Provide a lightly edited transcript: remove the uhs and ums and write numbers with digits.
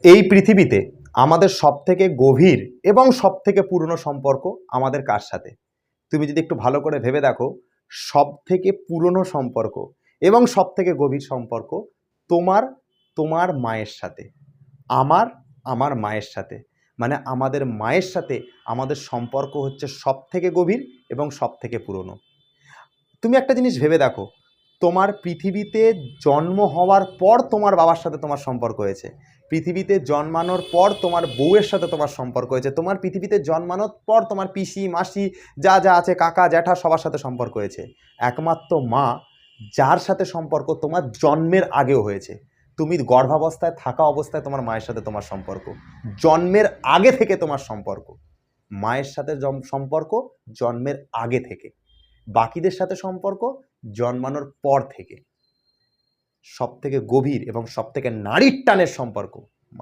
এই পৃথিবীতে আমাদের সবথেকে গভীর এবং সবথেকে পুরনো সম্পর্ক আমাদের কার সাথে? তুমি যদি একটু ভালো করে ভেবে দেখো, সবথেকে পুরনো সম্পর্ক এবং সবথেকে গভীর সম্পর্ক তোমার তোমার মায়ের সাথে, আমার আমার মায়ের সাথে। মানে আমাদের মায়ের সাথে আমাদের সম্পর্ক হচ্ছে সবথেকে গভীর এবং সবথেকে পুরনো। তুমি একটা জিনিস ভেবে দেখো, তোমার পৃথিবীতে জন্ম হওয়ার পর তোমার বাবার সাথে তোমার সম্পর্ক হয়েছে, পৃথিবীতে জন্মানোর পর তোমার বউয়ের সাথে তোমার সম্পর্ক হয়েছে, তোমার পৃথিবীতে জন্মানোর পর তোমার পিসি মাসি যা যা আছে কাকা জ্যাঠা সবার সাথে সম্পর্ক হয়েছে। একমাত্র মা, যার সাথে সম্পর্ক তোমার জন্মের আগেও হয়েছে। তুমি গর্ভাবস্থায় থাকা অবস্থায় তোমার মায়ের সাথে তোমার সম্পর্ক, জন্মের আগে থেকে তোমার সম্পর্ক মায়ের সাথে সম্পর্ক জন্মের আগে থেকে, বাকিদের সাথে সম্পর্ক জন্মানোর পর থেকে। সবথেকে গভীর এবং সবথেকে নারীর টানের সম্পর্ক